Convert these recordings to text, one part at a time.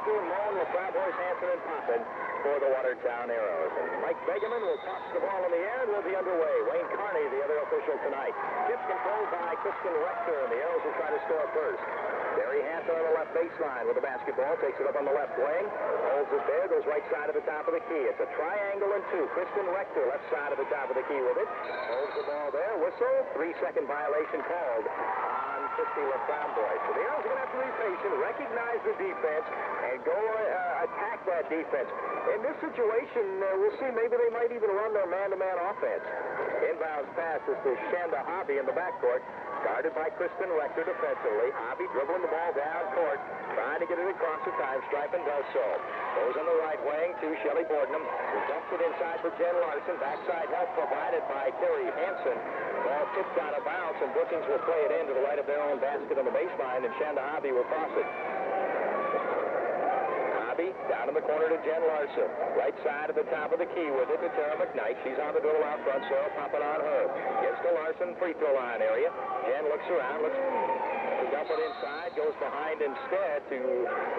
Rector, Moan, LaFramboise, Hanson, and Poppin for the Watertown Arrows. And Mike Begeman will toss the ball in the air and we'll be underway. Wayne Carney, the other official tonight. Gets controlled by Kristen Rector, and the Arrows will try to score first. Barry Hanson on the left baseline with the basketball. Takes it up on the left wing. Holds it there. Goes right side of the top of the key. It's a triangle and two. Kristen Rector, left side of the top of the key with it. Holds the ball there. Whistle. 3-second violation called on Christy LaFramboise. So the Arrows are going to have to be patient, recognize the defense, and go attack that defense. In this situation, we'll see maybe they might even run their man-to-man offense. Inbounds pass is to Shanda Hobby in the backcourt, guarded by Kristen Rector defensively. Hobby dribbling the ball down court, trying to get it across the time stripe, and does so. Goes on the right wing to Shelley Bordenham, who dumps it inside for Jen Larson. Backside help provided by Terry Hanson. Ball tipped out of bounds, and Brookings will play it in to the right of their own basket on the baseline, and Shanda Hobby will cross it. Down in the corner to Jen Larson. Right side at the top of the key with it to Tara McKnight. She's on the dribble out front, so popping on her. Gets to Larson, free throw line area. Jen looks around, looks to dump it inside, goes behind instead to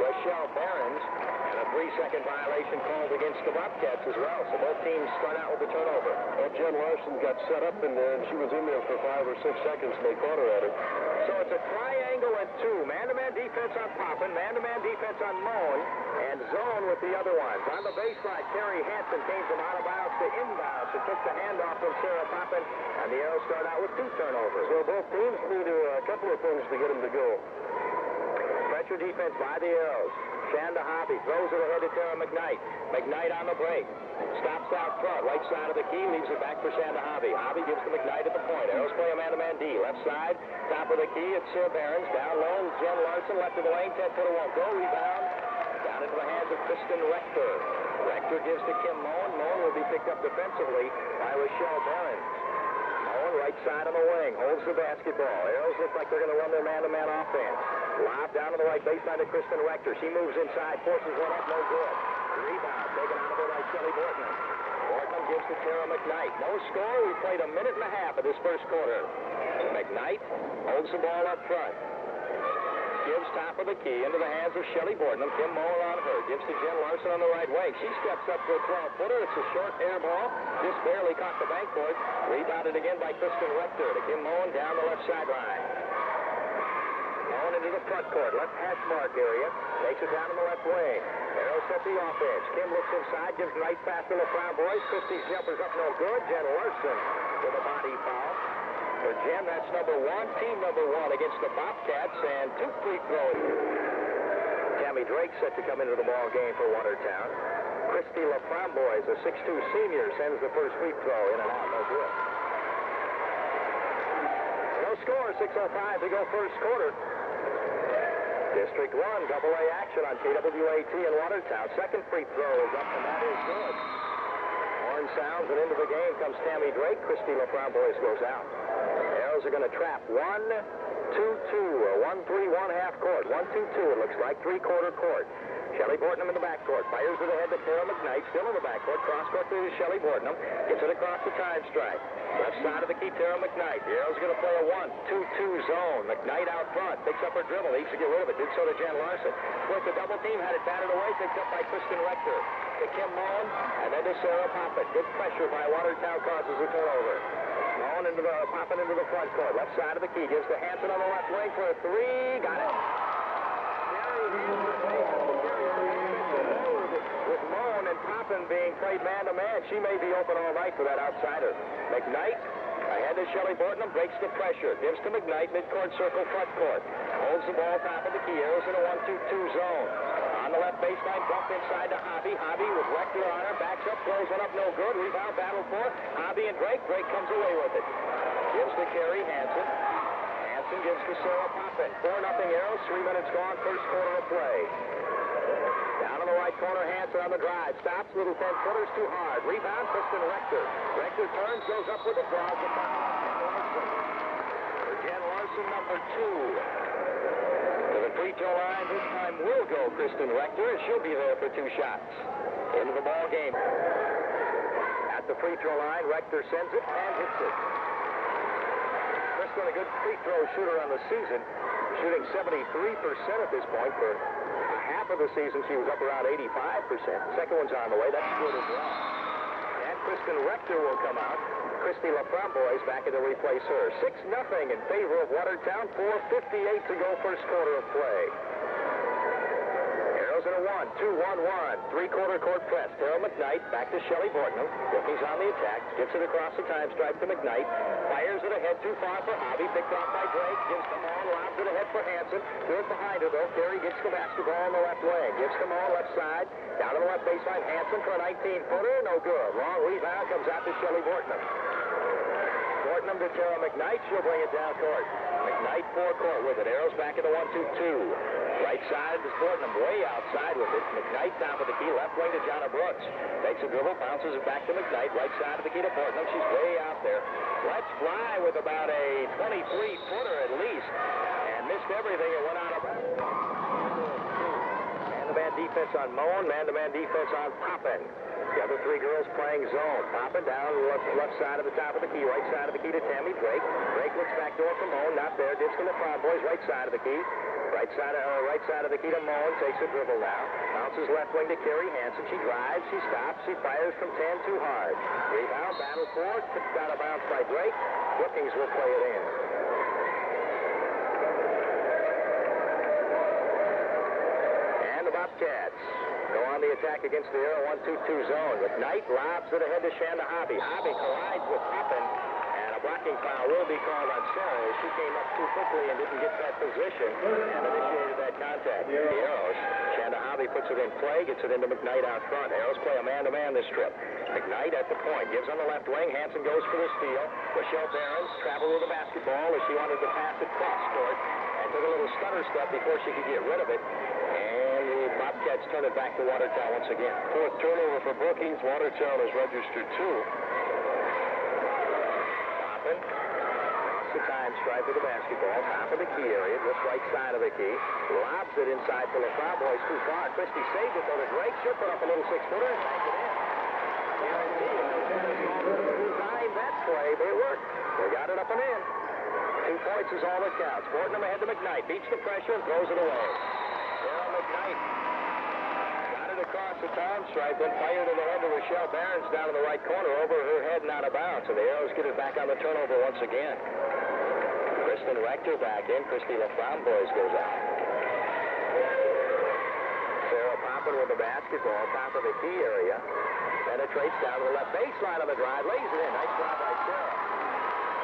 Rochelle Behrens. And a 3-second violation called against the Bobcats as well. So both teams start out with the turnover. Well, Jen Larson got set up in there, and she was in there for 5 or 6 seconds, and they caught her at it. So it's a triangle and two. Man-to-man defense on Poppin, man-to-man defense on Moan, and zone with the other ones. On the baseline, Terry Hanson came from out of bounds to inbounds. It took the handoff from Sarah Poppin, and the Arrows start out with 2 turnovers. So both teams need a couple of things to get them to go. Pressure defense by the Arrows. Shanda Hobby throws it ahead to Tara McKnight. McKnight on the break. Stops out front. Right side of the key. Leaves it back for Shanda Hobby. Hobby gives to McKnight at the point. Arrows play a man-to-man D. Left side. Top of the key. It's Sarah Behrens. Down low. Jen Larson. Left of the lane. 10-footer won't go. Rebound. Down into the hands of Kristen Rector. Rector gives to Kim Moen. Moen will be picked up defensively by Rochelle Behrens. Moen right side on the wing. Holds the basketball. Arrows look like they're going to run their man-to-man offense. Lob down to the right baseline to Kristen Rector. She moves inside, forces one up, no good. Rebound taken out of her by Shelley Bordenham. Bordenham gives to Tara McKnight. No score. We played a minute and a half of this first quarter. McKnight holds the ball up front. Gives top of the key into the hands of Shelley Bordenham. Kim Moore on her. Gives to Jen Larson on the right wing. She steps up to a 12-footer. It's a short air ball. Just barely caught the backboard. Rebounded again by Kristen Rector to Kim Moen down the left sideline. Moen into the front court. Left hash mark area. Takes it down in the left wing. Arrows set the offense. Kim looks inside. Gives right pass to LaFramboise. Christie's jumper's up no good. Jen Larson with a body foul. For Jen, that's number 1, team number 1 against the Bobcats, and 2 free throws. Tammy Drake set to come into the ball game for Watertown. Christy LaFramboise, a 6'2 senior, sends the first free throw in and out, no good. No score, 6:05 to go first quarter. District 1, AA action on KWAT in Watertown. Second free throw is up, and that is good. Horn sounds, and into the game comes Tammy Drake. Christy LaFramboise goes out. Arrows are going to trap 1-2-2, or 1-3-1 half court. 1-2-2, it looks like, 3-quarter court. Shelley Bordenham in the backcourt. Fires it ahead to Tara McKnight. Still in the backcourt. Cross-court to Shelley Bordenham. Gets it across the time stripe. Left side of the key, Tara McKnight. The Arrows going to play a 1-2-2 zone. McKnight out front. Picks up her dribble. Needs to get rid of it. Did so to Jen Larson. With the double team. Had it batted away. Picked up by Kristen Rector. To Kim Moen. And then to Sarah Poppin. Good pressure by Watertown causes a turnover. Moen into the Poppin into the front court. Left side of the key. Gives to Hanson on the left wing for a 3. Got it. With Moen and Poppin being played man-to-man, she may be open all night for that outsider. McKnight ahead to Shelley Bordenham, breaks the pressure, gives to McKnight, midcourt circle, front court. Holds the ball top of the key, Arrows in a 1-2-2 zone. On the left baseline, dump inside to Hobby. Hobby with Rector on her, backs up, throws one up, no good. Rebound, battle for Hobby and Drake. Drake comes away with it. Gives to Carrie Hanson. Hanson gives to Sarah Poppin. 4-0 Arrows, 3 minutes gone, first quarter of play. Down in the right corner, Hanson on the drive. Stops, little 10-footers too hard. Rebound, Kristen Rector. Rector turns, goes up with the draws. For Jen Larson, number 2. To the free throw line, this time will go Kristen Rector, and she'll be there for 2 shots. Into the ball game. At the free throw line, Rector sends it and hits it. Kristen, a good free throw shooter on the season. Shooting 73% at this point. For a half of the season, she was up around 85%. Second one's on the way. That's good as well. And Kristen Rector will come out. Christy LaFramboise back in to replace her. 6-0 in favor of Watertown. 4:58 to go first quarter of play. Arrows in a 1-2-1-1. Three-quarter court press. Terrell McKnight back to Shelley Bortnam. Brookings on the attack. Gets it across the time stripe to McKnight. Fires it ahead too far for Hobby. Picked off by Drake. Gives them all. Lobs it ahead for Hanson. Do it behind her though. Carey gets the basketball on the left wing. Gives them all left side. Down to the left baseline. Hanson for a 19-footer. No good. Long rebound comes out to Shelley Bortnam. Bortnam to Terrell McKnight. She'll bring it down court. McKnight forecourt with it. Arrows back in the 1-2-2. Right side is Bortnam way outside with it. McKnight top of the key. Left wing to Jonna Brooks. Takes a dribble. Bounces it back to McKnight. Right side of the key to Bortnam. She's way out there. Let's fly with about a 23-footer at least. And missed everything. It went out of man-to-man defense on Moen. Man-to-man defense on Poppin. The other three girls playing zone. Poppin down left side of the top of the key. Right side of the key to Tammy Drake. Drake looks back door for Moen. Not there. Dips from the Frog-Boys. Right side of the key. Right side of the key to Moen. Takes a dribble now. Bounces left wing to Carey Hanson. She drives. She stops. She fires from 10 too hard. Rebound. Battle for it. Picked out of bounds by Drake. Brookings will play it in. And the Bobcats go on the attack against the Arrow 1-2-2 zone. McKnight lobs it ahead to Shanda Hobby. Hobby collides with Poppin. Blocking foul will be called on Sarah as she came up too quickly and didn't get that position and initiated that contact. The Arrows. Shanda Hobby puts it in play, gets it into McKnight out front. Arrows play a man-to-man this trip. McKnight at the point, gives on the left wing. Hanson goes for the steal. Michelle Behrens traveled with the basketball as she wanted to pass it cross court and took a little stutter step before she could get rid of it. And the Bobcats turn it back to Watertown once again. Fourth turnover for Brookings. Watertown has registered 2. The time stripe of the basketball, top of the key area, just right side of the key. Lobs it inside for the Frog-Boys too far. Christie saved it though to Drake. She'll put up a little 6-footer and bank it in. Designed that play, but it worked. They got it up and in. 2 points is all that counts. Bortnam ahead to McKnight. Beats the pressure and throws it away. Terrell McKnight got it across the time stripe, then fired it ahead to Michelle Behrens down in the right corner, over her head and out of bounds. And the Arrows get it back on the turnover once again. Kristen Rector back in. Christy LaFramboise goes out. Sarah Poppin with the basketball, top of the key area. Penetrates down to the left baseline on the drive. Lays it in. Nice job by Sarah.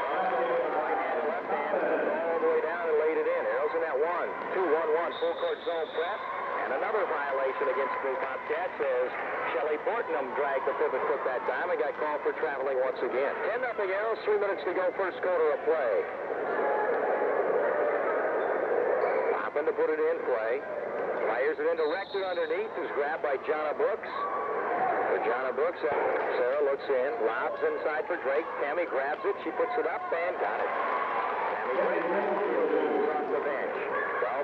Right hand, left hand, all the way down and laid it in. Arrows in that 1-2-1-1 full court zone press. And another violation against the Bobcats as Shelley Bortnam dragged the pivot foot that time and got called for traveling once again. 10-0 Arrows, 3 minutes to go, first quarter of play. Poppin to put it in play. Fires it into Rector underneath, who's grabbed by Jonna Brooks. For Jonna Brooks, Sarah looks in, lobs inside for Drake. Tammy grabs it, she puts it up and got it. Tammy Drake off the bench.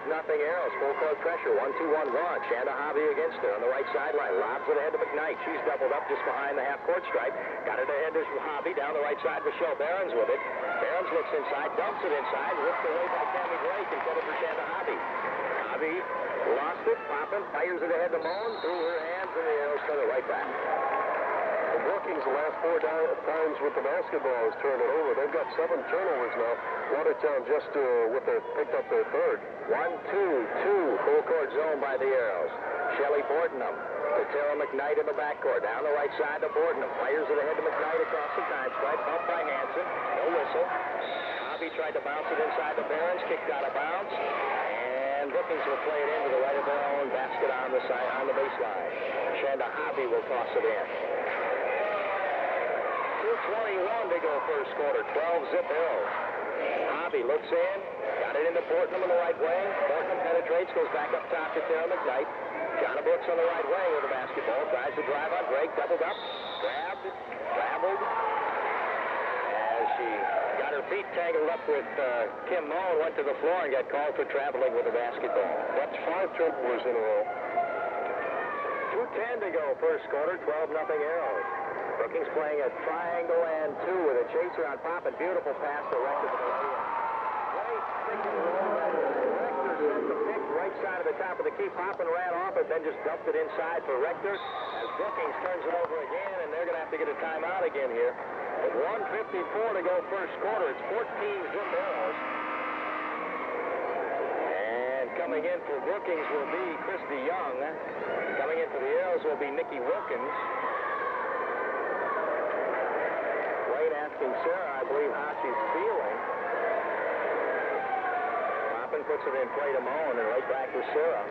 12-0 Arrows, full court pressure, 1-2-1-1. Shanda Hobby against her on the right sideline. Lobs it ahead to McKnight. She's doubled up just behind the half-court stripe. Got it ahead to Hobby, down the right side. Michelle Behrens with it. Behrens looks inside, dumps it inside, whipped away by Tammy Drake in front of for Shanda Hobby. Hobby lost it, Poppin, fires it ahead to Moen, through her hands, and the Arrows turn it right back. The Brookings, the last 4 times with the basketball has turned it over. They've got 7 turnovers now. Watertown just picked up their third. 1-2-2, full court zone by the Arrows. Shelley Bortnam to Terrell McKnight in the backcourt. Down the right side to Bortnam. Fires it ahead to McKnight across the time stripe. Bumped by Hanson. No whistle. Hobby tried to bounce it inside the Behrens. Kicked out of bounds. And Brookings will play it into the right of their own basket on the side, on the baseline. Shanda Hobby will toss it in. 2:21 to go first quarter. 12-zip Arrows. Hobby looks in. Got it into Bortnam on the right wing. Bortnam penetrates, goes back up top to Terrell McKnight. Jonna Brooks on the right wing with the basketball. Tries to drive on Drake. Doubled up. Grabbed. Traveled. As she got her feet tangled up with Kim Moen, went to the floor and got called for traveling with the basketball. That's 5 turnovers in a row. 2:10 to go first quarter. 12-0 Arrows. Brookings playing a triangle and 2 with a chaser on Poppin. Beautiful pass to Rector for the lay-in. Great right side of the top of the key. Poppin ran off it, then just dumped it inside for Rector. As Brookings turns it over again, and they're going to have to get a timeout again here. With 1:54 to go first quarter, it's 14-zip Arrows. And coming in for Brookings will be Christy Young. Coming in for the Arrows will be Nikki Wilkins. Wayne asking Sarah, I believe, how she's feeling. Poppin puts it in play to Moen, and right back to Sarah.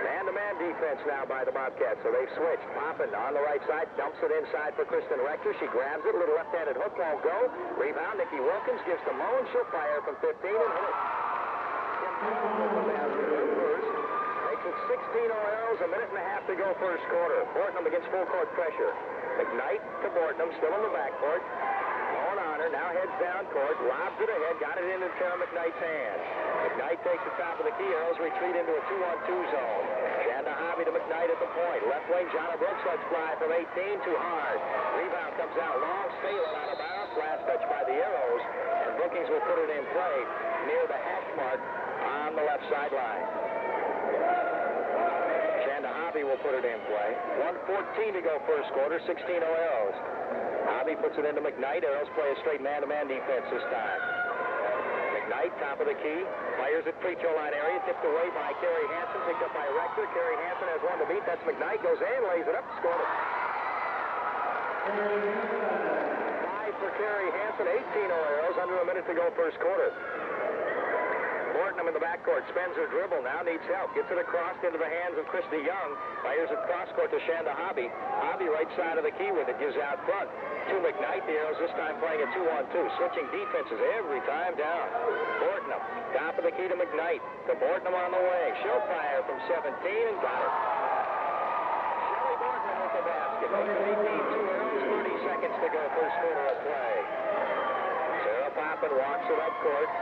Man-to-man defense now by the Bobcats, so they've switched. Poppin on the right side, dumps it inside for Kristen Rector. She grabs it, a little left-handed hook won't go. Rebound, Nikki Wilkins gives to Moen. She'll fire from 15 and hit it. Makes it 16-0 Arrows, a minute and a half to go first quarter. Bortnam against full court pressure. McKnight to Bortnam, still in the backcourt. Moen on her, now heads down court, lobs it ahead, got it into Tara McKnight's hands. McKnight takes the top of the key. Arrows retreat into a 2-on-2 zone. Shanda Hobby to McKnight at the point. Left wing, Jonna Brooks lets fly from 18, too hard. Rebound comes out long, sailing out of bounds. Last touch by the Arrows, and Brookings will put it in play near the hash mark on the left sideline. Shanda Hobby will put it in play. 1:14 to go first quarter, 16-0 Arrows. Hobby puts it into McKnight. Arrows play a straight man-to-man defense this time. McKnight, top of the key, fires at free throw line area, tipped away by Carrie Hansen, picked up by Rector. Carrie Hansen has one to beat. That's McKnight, goes in, lays it up, scored it. 5 for Carrie Hansen, 18-0 Arrows, under a minute to go first quarter. Bortnam in the backcourt, spends her dribble, now needs help, gets it across into the hands of Christy Young, fires it cross-court to Shanda Hobby. Hobby right side of the key with it, gives out front to McKnight. The Arrows this time playing a 2-on-2, switching defenses every time down. Bortnam, top of the key to McKnight, to Bortnam on the wing. She'll fire from 17 and got it. Shelly Bortnam with the basket. Makes it 18-2 Arrows, 30 seconds to go first quarter of play. Sarah Poppin walks it up court.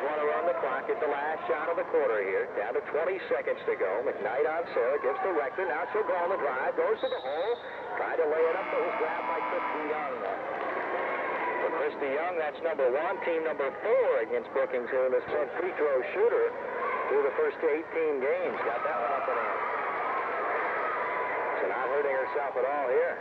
Want to run the clock at the last shot of the quarter here. Down to 20 seconds to go. McKnight on Sarah, gives to Rector. Now she'll go on the drive, goes to the hole. Tried to lay it up, but was grabbed by Christy Young. For Christy Young, that's number 1, team number 4 against Brookings here in this free throw shooter through the first 18 games. Got that one up and in. So not hurting herself at all here.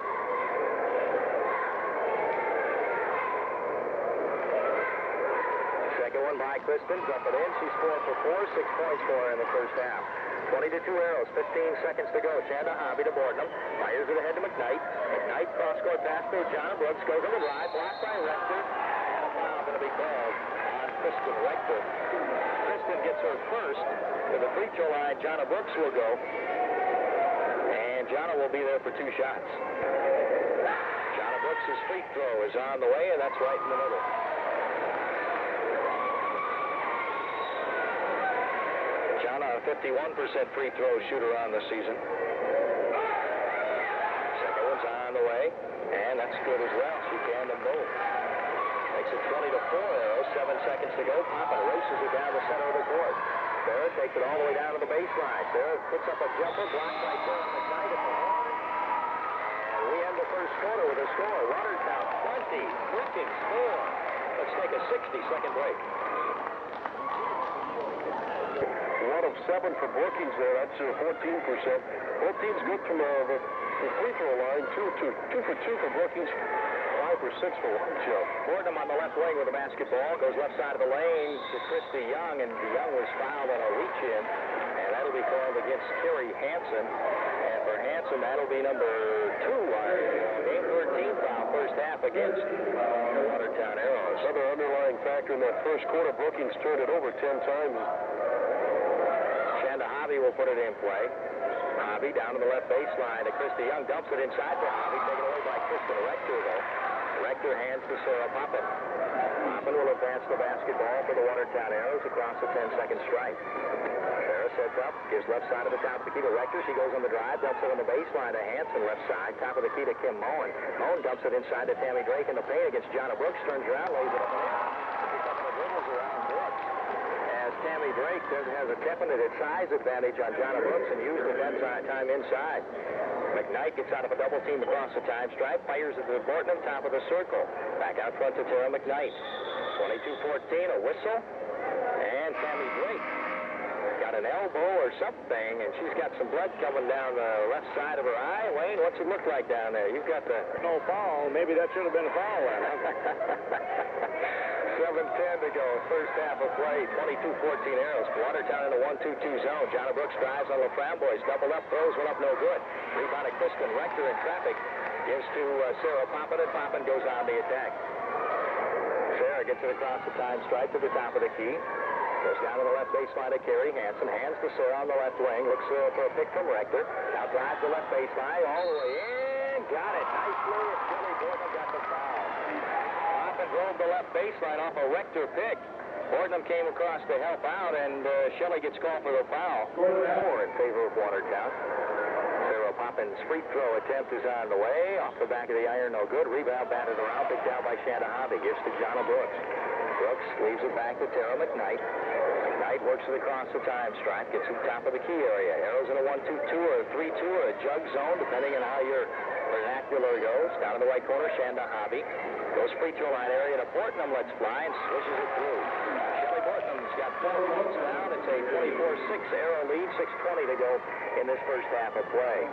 Second one by Kristen, dump it in. She's 4 for 4, 6 points for her in the first half. 20-2 Arrows, 15 seconds to go. Shanda Hobby to Bortnam, fires it ahead to McKnight. McKnight cross-court pass to Jonna Brooks, goes on the drive, blocked by Rector, and a foul going to be called on Kristen Rector. Kristen gets her first to the free throw line. Jonna Brooks will go, and Jonna will be there for 2 shots. Jonna Brooks' free throw is on the way, and that's right in the middle. Jonna, a 51% free throw shooter on the season. Second one's on the way, and that's good as well. She can them both. Makes it 20-4 Arrows, 7 seconds to go. Poppin races it down the center of the court. Sarah takes it all the way down to the baseline. Sarah puts up a jumper, blocked by Sarah McKnight at the horn. And we end the first quarter with a score. Watertown 20, Brookings 4. Let's take a 60-second break. 1 of 7 for Brookings there. That's 14%. Both teams good from the free throw line. 2 for 2 for Brookings. 5 for 6 for Watertown. Bortnam on the left wing with the basketball. Goes left side of the lane to Christy Young, and Young was fouled on a reach-in. And that'll be called against Carrie Hansen. And for Hansen, that'll be number 2 on game 13 foul first half against the Watertown Arrows. Another underlying factor in that first quarter, Brookings turned it over 10 times. Shanda Hobby will put it in play. Hobby down to the left baseline to Christy Young. Dumps it inside for Hobby. Taken away by Kristen Rector, though. Rector hands to Sarah Poppin. Poppin will advance the basketball for the Watertown Arrows across the 10-second strike. Sarah sets up, gives left side of the top of the key to Rector. She goes on the drive, dumps it on the baseline to Hansen, left side. Top of the key to Kim Moen. Moen dumps it inside to Tammy Drake in the paint against Jonna Brooks. Turns around, lays it up and in. A couple of dribbles around Brooks. As Tammy Drake has a definite size advantage on Jonna Brooks and used it that time inside. McKnight gets out of a double team across the time stripe, fires it to Bortnam, top of the circle. Back out front to Tara McKnight. 22-14, a whistle. And Tammy Drake got got an elbow or something, and she's got some blood coming down the left side of her eye. Wayne, what's it look like down there? You've got the... No foul. Maybe that should have been a foul then. 7:10 to go, first half of play, 22-14 Arrows. Watertown in a 1-2-2 zone. Johnny Brooks drives on LaFramboise, double up, throws one up, no good. Rebound to Kristen Rector in traffic. Gives to Sarah Poppin, and Poppin goes on the attack. Sarah gets it across the time stripe to the top of the key. Goes down to the left baseline to Carrie Hansen. Hands to Sarah on the left wing. Looks for a pick from Rector. Now drives the left baseline all the way in. Got it nicely. And Shelley Bortnam got the foul. Poppin drove the left baseline off a Rector pick. Bortnam came across to help out, and Shelley gets called for the foul. 4 in favor of Watertown. Sarah Poppin's free throw attempt is on the way. Off the back of the iron, no good. Rebound batted around, picked down by Shanda Hobby. Gives to Jonna Brooks. Brooks leaves it back to Tara McKnight. McKnight works it across the time stripe, gets to the top of the key area. Arrows in a 1-2-2 or a 3-2 or a jug zone, depending on how your vernacular goes. Down in the right corner, Shanda Hobby. Goes free throw line area to Bortnam, lets fly, and swishes it through. Shelley Bortnam's got 4 points down. It's a 24-6 Arrow lead, 6:20 to go in this first half of play.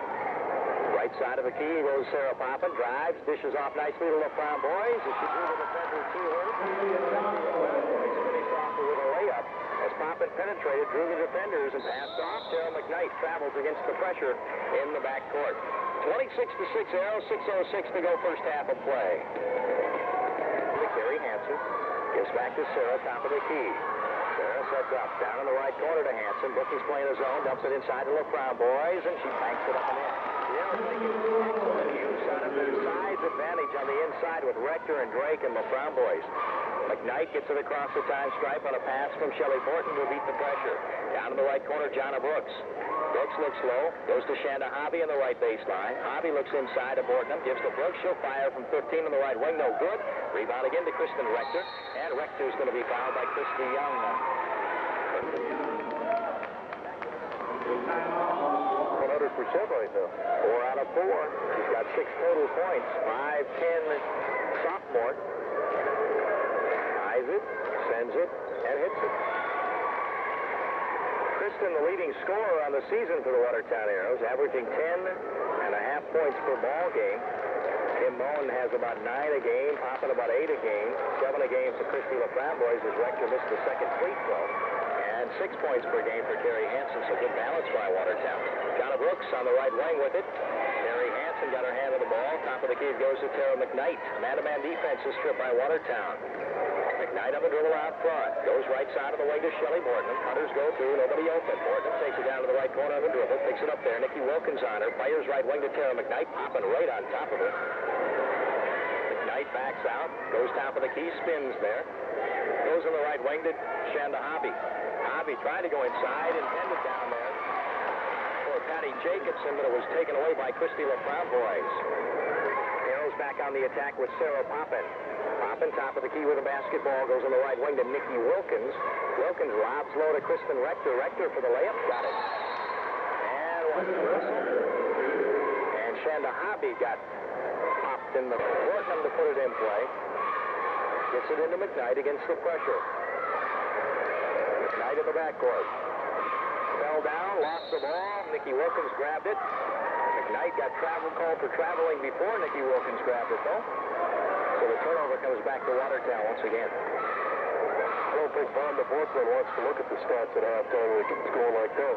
Right side of the key goes Sarah Poppin, drives, dishes off nicely to LaFramboise, as she drew the defender to her. LaFramboise finished off with a layup as Poppin penetrated, drew the defenders, and passed off. Tara McKnight travels against the pressure in the backcourt. 26-6 Arrow, 6:06 to go first half of play. Carrie Hansen gives back to Sarah, top of the key. Sarah sets up, down in the right corner to Hansen. Brookings playing a zone, dumps it inside to LaFramboise, and she banks it up and in. The Arrows taking excellent use out of their size advantage on the inside with Rector and Drake and LaFramboise. McKnight gets it across the time stripe on a pass from Shelley Bortnam to beat the pressure. Down in the right corner, Jonna Brooks. Brooks looks low, goes to Shanda Hobby in the right baseline. Hobby looks inside to Bortnam, gives to Brooks. She'll fire from 15 on the right wing, no good. Rebound again to Kristen Rector, and Rector's going to be fouled by Christy Young. 100% right now. 4 out of 4. She's got 6 total points. 5'10" sophomore. Eyes it, sends it, and hits it. Kristen, the leading scorer on the season for the Watertown Arrows, averaging 10.5 points per ball game. Kim Moen has about 9 a game, Poppin about 8 a game, 7 a game for Christy LaFramboise as Rector missed the second free throw, and 6 points per game for Carrie Hansen, so good balance by Watertown. Jonna Brooks on the right wing with it. Carrie Hansen got her hand on the ball. Top of the key goes to Tara McKnight. Man-to-man defense is stripped by Watertown. McKnight on the dribble out front. Goes right side of the wing to Shelley Bortnam. Cutters go through. Nobody open. Bortnam takes it down to the right corner of the dribble. Picks it up there. Nikki Wilkins on her. Fires right wing to Tara McKnight. Popping right on top of her. McKnight backs out. Goes top of the key. Spins there. Goes in the right wing to Shanda Hobby. Hobby tried to go inside. Intended down there for Patty Jacobson, but it was taken away by Christy LaFramboise. Arrows back on the attack with Sarah Poppin. Poppin, top of the key with a basketball, goes on the right wing to Nikki Wilkins. Wilkins lobs low to Kristen Rector. Rector for the layup, got it. And what's the whistle? And Shanda Hobby got popped in the Bortnam to put it in play. Gets it into McKnight against the pressure. McKnight in the backcourt. Fell down, lost the ball. Nikki Wilkins grabbed it. McKnight got travel called for traveling before Nikki Wilkins grabbed it, though. So the turnover comes back to Watertown once again. I don't think Von de Bortman wants to look at the stats at halftime when it's going like this.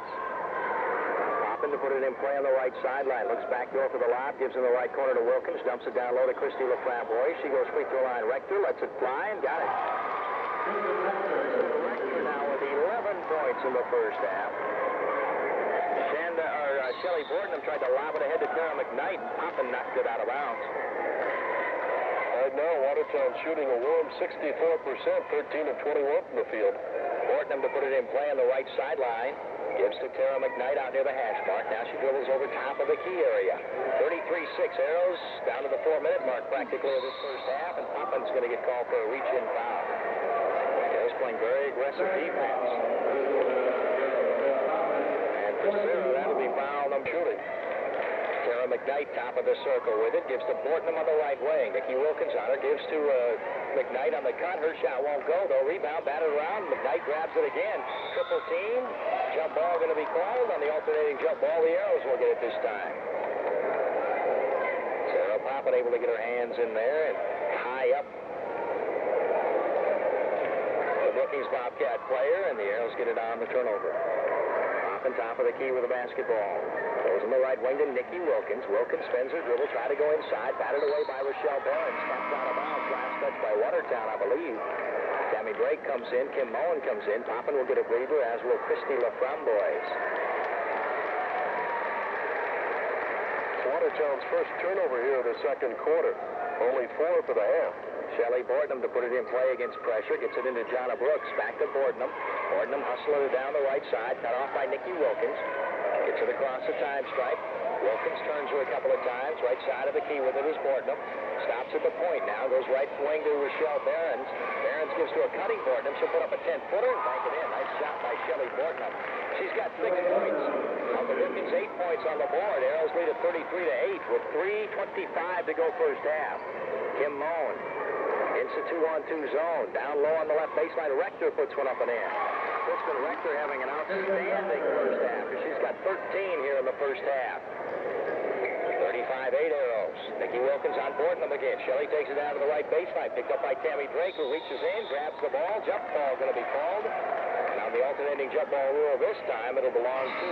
Poppin to put it in play on the right sideline. Looks back door for the lob. Gives in the right corner to Wilkins. Dumps it down low to Christy LaFramboise. She goes free throw line. Rector lets it fly and got it. Rector now with 11 points in the first half. Shelley Bortnam tried to lob it ahead to Tara McKnight, and Poppin knocked it out of bounds. Right now, Watertown shooting a warm 64%, 13 of 21 from the field. Bortnam to put it in play on the right sideline. Gives to Tara McKnight out near the hash mark. Now she dribbles over top of the key area. 33-6 Arrows down to the 4-minute mark practically of this first half, and Poppin's going to get called for a reach-in foul. Arrows playing very aggressive defense. And for Sarah, that'll be foul number shooting. Tara McKnight, top of the circle with it. Gives to Bortnam on the right wing. Nicky Wilkins on her. Gives to McKnight on the cut. Her shot won't go, though. Rebound, batted around. McKnight grabs it again. Triple team. Jump ball going to be called. On the alternating jump ball, the Arrows will get it this time. Sarah Poppin able to get her hands in there and high up the Brookings Bobcat player, and the Arrows get it on the turnover. Poppin top of the key with the basketball. Goes on the right wing to Nicky Wilkins. Wilkins spins her dribble, try to go inside. Batted away by Rochelle Barron. Steps out of bounds. Last touch by Watertown, I believe. Tammy Drake comes in. Kim Moen comes in. Poppin will get a breather, as will Christy LaFramboise. Watertown's first turnover here in the second quarter. Only 4 for the half. Shelley Bortnam to put it in play against pressure. Gets it into Jonna Brooks. Back to Bortnam. Bortnam hustling it down the right side. Cut off by Nicky Wilkins. Gets it across the time stripe. Wilkins turns her a couple of times. Right side of the key with it is Bortnam. Stops at the point now. Goes right wing to Rochelle Barons. Barons gives to a cutting Bortnam. She'll put up a 10-footer and bank it in. Nice shot by Shelley Bortnam. She's got 6 points. Of the Brookings, 8 points on the board. Arrows lead at 33-8 with 3:25 to go first half. Kim Moen. It's a 2-on-2 zone. Down low on the left baseline. Rector puts one up and in. Kristen Rector having an outstanding first half. She's got 13 here in the first half. 35-8 Arrows. Nicky Wilkins on Bortnam again. Shelley takes it down to the right baseline. Picked up by Tammy Drake, who reaches in, grabs the ball. Jump ball going to be called. And on the alternating jump ball rule this time, it'll belong to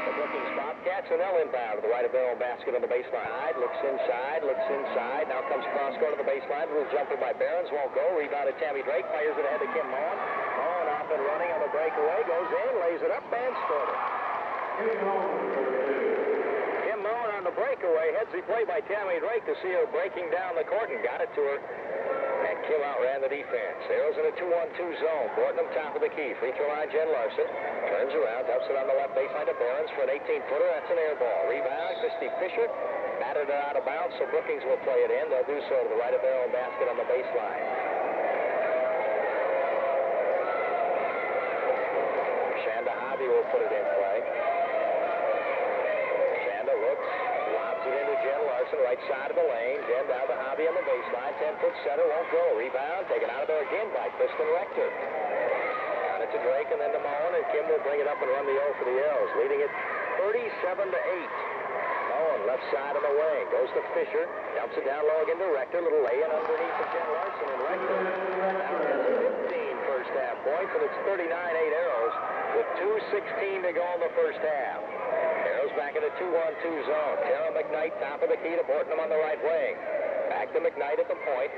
the Brookings Bobcats, and they'll inbound to the right of their own basket on the baseline. Looks inside, looks inside. Now comes cross court to the baseline. Little jumper by Barons won't go. Rebounded Tammy Drake. Fires it ahead to Kim Moen. Moen off and running on the breakaway. Goes in, lays it up, and scored it. Kim Moen on the breakaway. Headsy play by Tammy Drake to see her breaking down the court and got it to her. And Kim outran the defense. Arrows in a 2-on-2 zone. Bortnam top of the key. Free throw line, Jen Larson. Turns around, dumps it on the left baseline to Barons for an 18-footer. That's an air ball. Rebound, Christy Fisher. Batted it out of bounds, so Brookings will play it in. They'll do so to the right of their own basket on the baseline. Shanda Hobby will put it in play. Shanda looks, lobs it into Jen Larson, right side of the lane. Jen down to Hobby on the baseline. 10-foot center, won't go. Rebound, taken out of there again by Kristen Rector. Got it to Drake and then to Moen, and Kim will bring it up and run the O for the Arrows, leading it 37-8. Moen, left side of the wing, goes to Fisher, dumps it down low again to Rector. Little lay-in underneath to Jen Larson, and Rector now has 15 first half points, and it's 39-8 Arrows with 2:16 to go in the first half. Arrows back in a 2-on-2 zone. Tara McKnight, top of the key to Bortnam on the right wing. Back to McKnight at the point.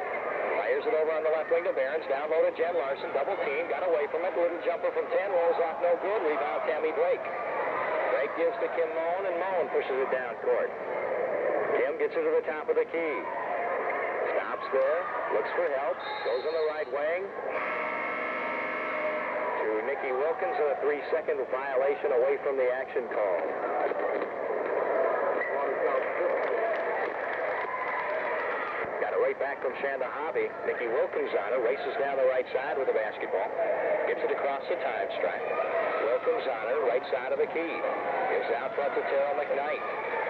Fires it over on the left wing to Barons. Down low to Jen Larson. Double team. Got away from it. Little jumper from 10. Rolls off no good. Rebound Tammy Drake. Drake gives to Kim Moen, and Moen pushes it down court. Kim gets it to the top of the key. Stops there. Looks for help. Goes on the right wing. To Nicky Wilkins, and a 3-second violation away from the action call. Got it right back from Shanda Hobby. Nicky Wilkins on it, races down the right side with the basketball. Gets it across the time stripe. Wilkins on it, right side of the key. Gives out front to Tara McKnight.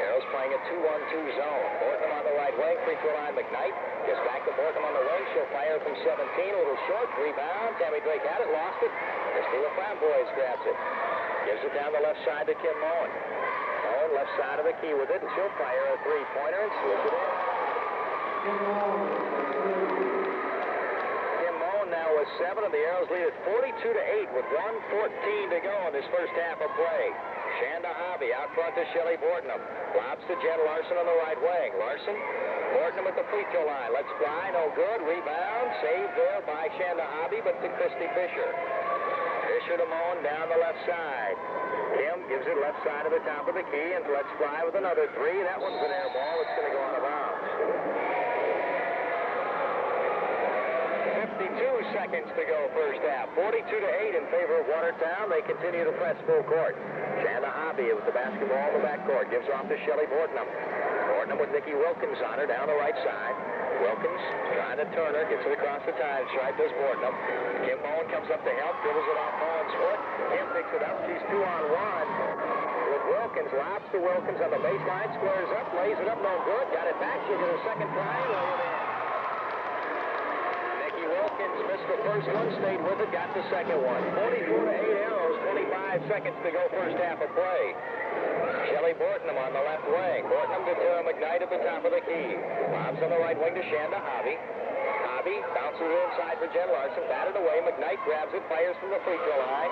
Arrows playing a 2-on-2 zone. Bortnam on the right wing, free throw line McKnight. Gets back to Bortnam on the wing. She'll fire from 17, a little short. Rebound. Tammy Drake had it, lost it. Christy LaFramboise grabs it. Gives it down the left side to Kim Moen. Moen left side of the key with it, and she'll fire a three-pointer and slips it in. Kim Moen now with 7, and the Arrows lead at 42-8 with 1:14 to go in this first half of play. Shanda Hobby out front to Shelley Bortnam. Lobs to Jen Larson on the right wing. Larson, Bortnam at the free throw line. Let's fly, no good. Rebound, saved there by Shanda Hobby, but to Christy Fisher. Fisher to Moen down the left side. Kim gives it left side of the top of the key, and let's fly with another 3. That one's an air ball. It's going to go on the bounce. 52 seconds to go first half. 42-8 in favor of Watertown. They continue to press full court. Shanda Hobby with the basketball in the backcourt. Gives off to Shelley Bortnam. Bortnam with Nicky Wilkins on her down the right side. Wilkins trying to turn her. Gets it across the time stripe. Does Bortnam. Kim Moen comes up to help. Dribbles it off Moen's foot. Kim picks it up. She's 2-on-1 with Wilkins. Wilkins. Lobs to Wilkins on the baseline. Squares up. Lays it up. No good. Got it back. She'll get a second try and lay it in. Nicky Wilkins missed the first one. Stayed with it. Got the second one. 44-8 Arrows. 25 seconds to go first half of play. Shelley Bortnam on the left wing. Bortnam to Tara McKnight at the top of the key. Lobs on the right wing to Shanda Hobby. Hobby bounces it inside for Jen Larson. Batted away. McKnight grabs it. Fires from the free throw line.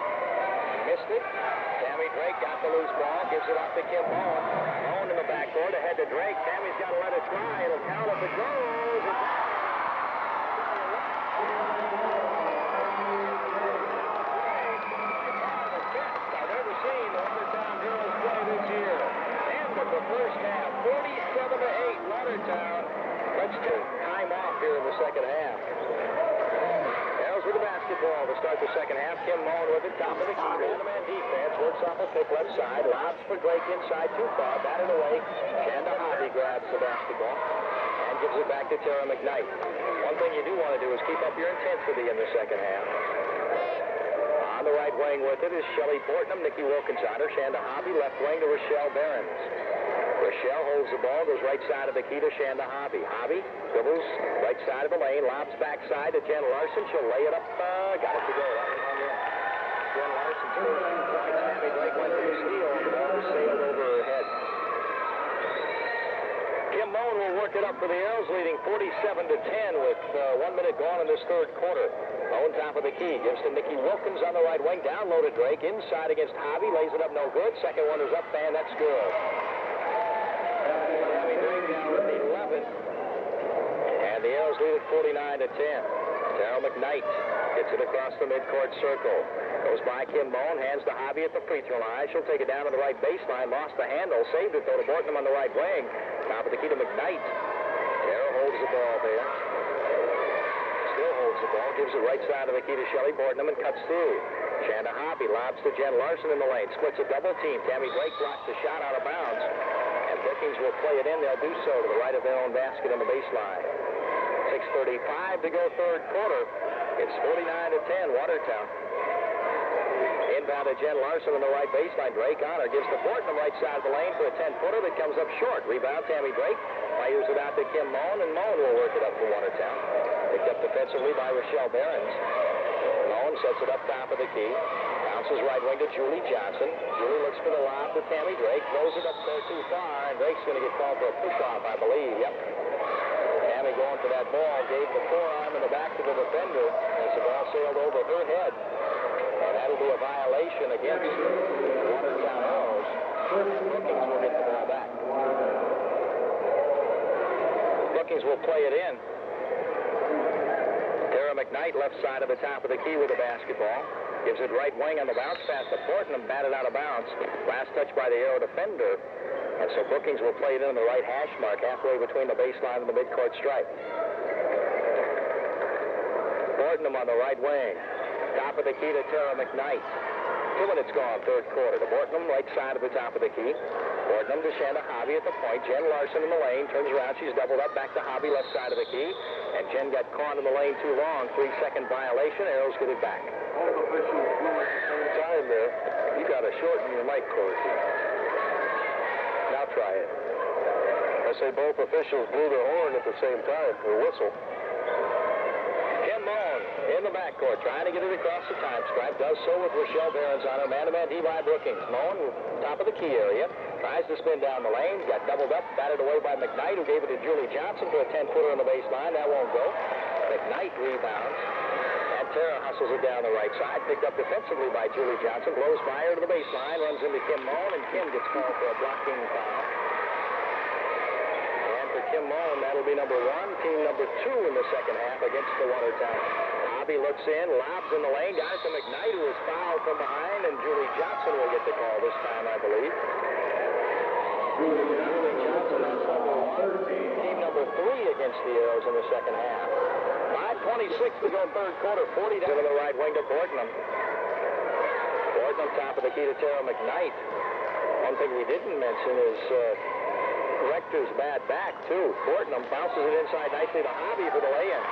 Missed it. Tammy Drake got the loose ball. Gives it off to Kim Moen. Moen in the backcourt. Ahead to Drake. Tammy's got to let it fly. It'll count if it goes. I've never seen the Watertown girls play this year. End of the first half. 47-8 Watertown. Let's do time off here in the second half. Arrows with the basketball to start the second half. Kim Moen with it, top of the key. Man-to-man defense. Works off a pick left side. Lobs for Drake inside too far. Batted away. Shanda Hobby grabs the basketball and gives it back to Tara McKnight. One thing you do want to do is keep up your intensity in the second half. On the right wing with it is Shelley Bortnam. Nicky Wilkins on her. Shanda Hobby left wing to Rochelle Behrens. Rochelle holds the ball, goes right side of the key to Shanda Hobby. Hobby dribbles right side of the lane, lobs backside to Jen Larson. She'll lay it up. Got it to go. Jen Larson scores 2 points. Tammy Drake went for the steal. The ball sailed over her head. Kim Moen will work it up for the Arrows, leading 47-10 with 1 minute gone in this third quarter. Moen top of the key, gives to Nicky Wilkins on the right wing. Down low to Drake, inside against Hobby, lays it up no good. Second one is up, and that's good. Tammy Drake down with 11. And the Arrows lead at 49-10. Tara McKnight gets it across the midcourt circle. Goes by Kim Moen, hands to Hobby at the free throw line. She'll take it down to the right baseline. Lost the handle, saved it though to Bortnam on the right wing. Top of the key to McKnight. Tara holds the ball there. Still holds the ball, gives it right side of the key to Shelley Bortnam and cuts through. Shanda Hobby lobs to Jen Larson in the lane. Splits a double team. Tammy Drake blocks the shot out of bounds. And Brookings will play it in. They'll do so to the right of their own basket on the baseline. 6:35 to go third quarter. It's 49-10 Watertown. Inbound to Jen Larson on the right baseline. Drake on her. Gives to Bortnam right side of the lane for a 10-footer that comes up short. Rebound Tammy Drake. Fires it out to Kim Moen, and Moen will work it up for Watertown. Picked up defensively by Rochelle Behrens. Moen sets it up top of the key. Bounces right wing to Julie Johnson. Julie looks for the lob to Tammy Drake. Throws it up there too far, and Drake's going to get called for a push-off, I believe. Yep. Tammy going for that ball. Gave the forearm in the back to the defender as the ball sailed over her head. And that'll be a violation against the Watertown Arrows. Brookings will get the ball back. Brookings will play it in. Tara McKnight left side of the top of the key with the basketball. Gives it right wing on the bounce pass to Bortnam, batted out of bounds. Last touch by the Arrow defender. And so Brookings will play it in the right hash mark, halfway between the baseline and the midcourt stripe. Bortnam on the right wing. Top of the key to Tara McKnight. 2 minutes gone, third quarter. To Bortnam, right side of the top of the key. Bortnam to Shanda Hobby at the point. Jen Larson in the lane. Turns around. She's doubled up. Back to Hobby, left side of the key. And Jen got caught in the lane too long. 3-second violation. Arrows get it back. Both officials blew at the same time there. You got to shorten your mic cord. Now try it. I say both officials blew their horn at the same time, or whistle. Kim Moen in the backcourt, trying to get it across the time stripe. Does so with Rochelle Behrens on her. Man-to-man D by Brookings. Moen, top of the key area. Tries to spin down the lane. Got doubled up, batted away by McKnight, who gave it to Julie Johnson for a 10-footer on the baseline. That won't go. McKnight rebounds. And Tara hustles it down the right side. Picked up defensively by Julie Johnson. Blows fire to the baseline. Runs into Kim Moen, and Kim gets called for a blocking foul. And for Kim Moen, that'll be number 1, team number 2 in the second half against the Watertown. Hobby looks in, lobs in the lane. Got it to McKnight, who is fouled from behind, and Julie Johnson will get the call this time, I believe. Julie Johnson is number 1, team number 3 against the Arrows in the second half. 5:26 to go third quarter, 40 down to the right wing to Bortnam. Bortnam top of the key to Tara McKnight. One thing we didn't mention is Rector's bad back, too. Bortnam bounces it inside nicely to Hobby for the lay-in.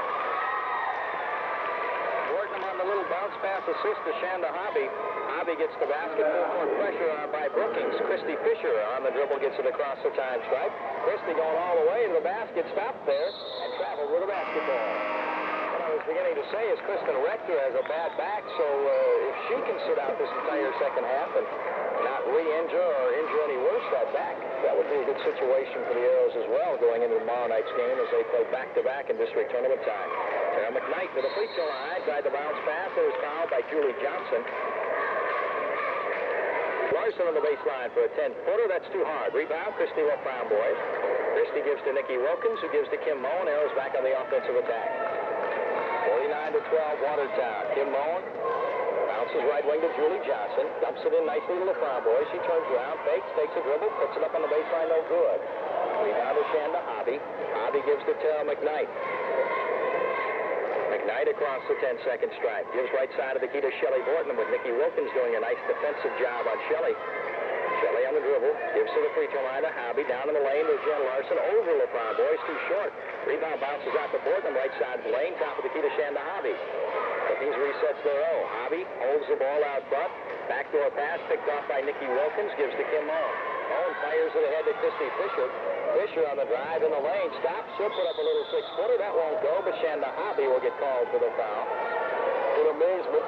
Bortnam on on the little bounce pass assist to Shanda Hobby. Hobby gets the basket, full court pressure on by Brookings. Christy Fisher on the dribble gets it across the time stripe. Christy going all the way to the basket, stopped there, and traveled with a basketball. What I was beginning to say is Kristen Rector has a bad back, so if she can sit out this entire second half and not re-injure or injure any worse that back, that would be a good situation for the Arrows as well going into tomorrow night's game as they play back-to-back in district tournament time. Tara McKnight to the free throw line, tried the bounce pass. It was fouled by Julie Johnson. Larson on the baseline for a 10-footer. That's too hard. Rebound, Christy LaFrown boys. Christy gives to Nikki Wilkins, who gives to Kim Moen. Arrows back on the offensive attack. 49-12 Watertown. Kim Moen bounces right wing to Julie Johnson. Dumps it in nicely to LaFrown boys. She turns around, fakes, takes a dribble, puts it up on the baseline, no good. Rebound to Shanda Hobby. Hobby gives to Tara McKnight. McKnight across the 10-second stripe. Gives right side of the key to Shelley Borton with Nikki Wilkins doing a nice defensive job on Shelley. Shelley on the dribble. Gives to the free throw line to Hobby. Down in the lane to Jen Larson. Over LaFrown boys. Too short. Rebound bounces out to Borton. Right side of the lane. Top of the key to Shanda Hobby. Brookings resets their O. Hobby holds the ball out front. Backdoor pass picked off by Nikki Wilkins. Gives to Kim Moen. Moen fires it ahead to Christy Fisher. Fisher on the drive in the lane. Stops. She'll put up a little 6-footer. That won't go, but Shanda Hobby will get called for the foul. In amazement,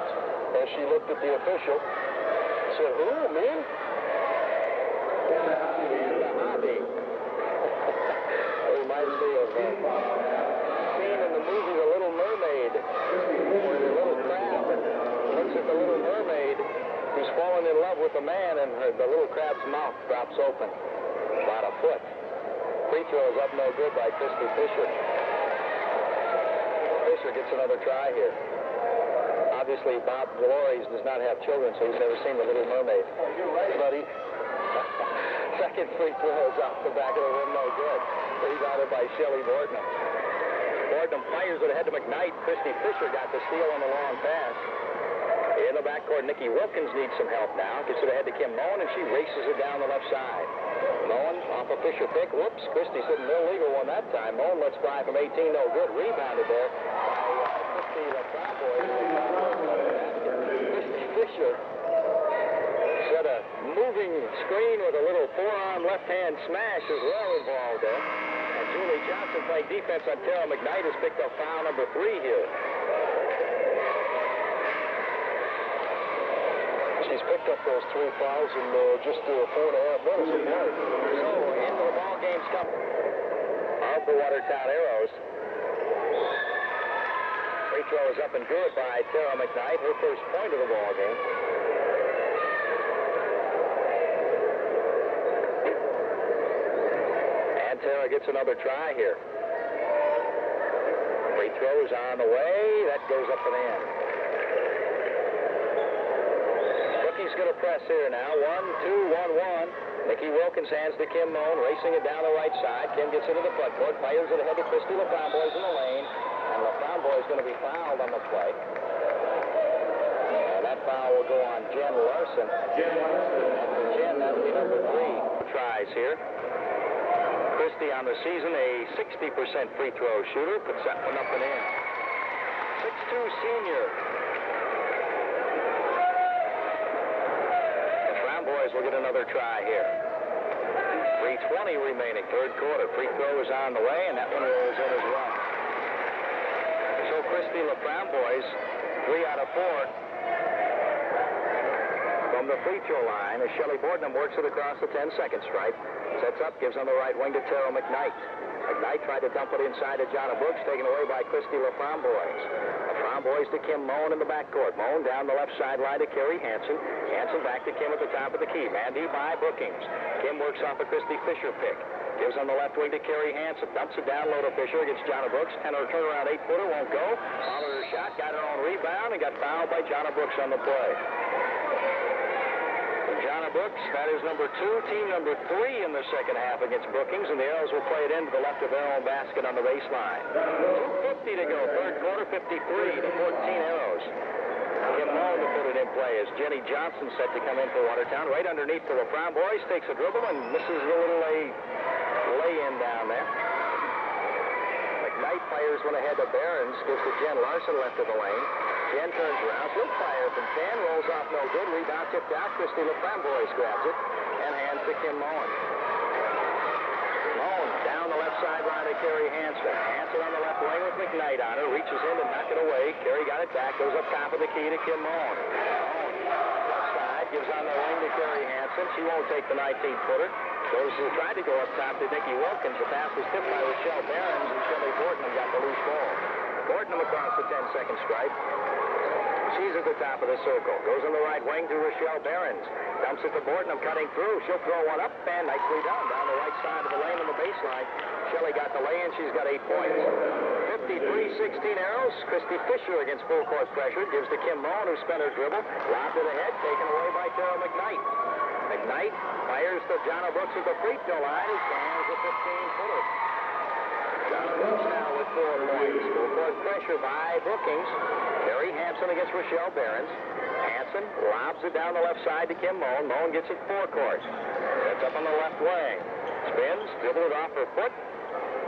as she looked at the official, said, "Who, me?" Shanda Hobby. It reminds me of a scene in the movie The Little Mermaid, where the little crab looks at the Little Mermaid who's fallen in love with a man, and the little crab's mouth drops open about a foot. Free throw is up no good by Christy Fisher. Fisher gets another try here. Obviously, Bob Delores does not have children, so he's never seen The Little Mermaid. Buddy. Second free throw is off the back of the rim, no good. Rebounded by Shelley Borton. Borton fires it ahead to McKnight. Christy Fisher got the steal on the long pass. In the backcourt, Nikki Wilkins needs some help now. Gets it ahead to Kim Moen, and she races it down the left side. Moen off a Fisher pick. Whoops, Christy's hitting an illegal one that time. Moen lets fly from 18, no good. Rebounded there by Christy LaFrown boys. Christy Fisher set a moving screen with a little forearm left-hand smash as well involved there. And Julie Johnson playing defense on Tara McKnight has picked up foul number 3 here. She's picked up those 3 fouls in just 4.5 minutes of play. So, into the ball game's come of the Watertown Arrows. Free throw is up and good by Tara McKnight, her first point of the ball game. And Tara gets another try here. Free throw is on the way. That goes up and in. He's going to press here now. 1-2, 1-1. Nikki Wilkins hands to Kim Moen, racing it down the right side. Kim gets into the front court, fires it ahead to Christy LaFrown boys in the lane. And LaFrown boys going to be fouled on the play. And that foul will go on Jen Larson. Jen, that'll be number 3. Tries here. Christy on the season, a 60% free throw shooter. Puts that one up and in. 6'2 senior. Boys will get another try here. 3:20 remaining, third quarter. Free throw is on the way, and that one rolls in as well. So Christy LaFrown boys, 3 out of 4 from the free throw line as Shelley Borton works it across the 10-second stripe. Sets up, gives on the right wing to Tara McKnight. McKnight tried to dump it inside to Jonna Brooks, taken away by Christy LaFrown boys. LaFrown boys to Kim Moen in the backcourt. Moen down the left sideline to Carrie Hansen. Hansen back to Kim at the top of the key. Mandy by Brookings. Kim works off a Christy Fisher pick. Gives on the left wing to Carrie Hansen. Dumps it down low to Fisher against Jonna Brooks. 10-er turnaround 8-footer won't go. Followed her shot, got her own rebound, and got fouled by Jonna Brooks on the play. Jonna Brooks, that is number 2, team number 3 in the second half against Brookings, and the Arrows will play it into the left of their own basket on the baseline. 2:50 to go, third quarter, 53 to 14 Arrows. Kim Moen to put it in play as Jenny Johnson set to come in for Watertown. Right underneath the LaFrown boys, takes a dribble and misses a little lay-in down there. McKnight fires one ahead to Behrens, gives to Jen Larson left of the lane. Jen turns around. She'll fire from 10. Rolls off no good. Rebound tipped out. Christy LaFramboise grabs it and hands to Kim Moen. Moen down the left sideline to Carrie Hansen. Hansen on the left wing with McKnight on her. Reaches in to knock it away. Carrie got it back. Goes up top of the key to Kim Moen. Moen, left side, gives on the wing to Carrie Hansen. She won't take the 19-footer. Tried to go up top to Nikki Wilkins. The pass was tipped by Rochelle Behrens, and Shelley Bortnam got the loose ball. Bortnam across the 10-second stripe. She's at the top of the circle. Goes on the right wing to Rochelle Behrens. Dumps it to Bortnam, cutting through. She'll throw one up, and nicely done. Down the right side of the lane on the baseline. Shelley got the lay-in. She's got 8 points. 53-16 Arrows. Christy Fisher against full court pressure. Gives to Kim Moen, who spent her dribble. Lobbed it ahead, taken away by Tara McKnight. McKnight fires to Jonna Brooks at the free throw line. He stands a 15-footer. Jonna Brooks now with 4 points. Full court pressure by Brookings. Carrie Hansen against Rochelle Behrens. Hansen lobs it down the left side to Kim Moen. Moen gets it forecourt. Sets up on the left wing. Spins, dribbles it off her foot.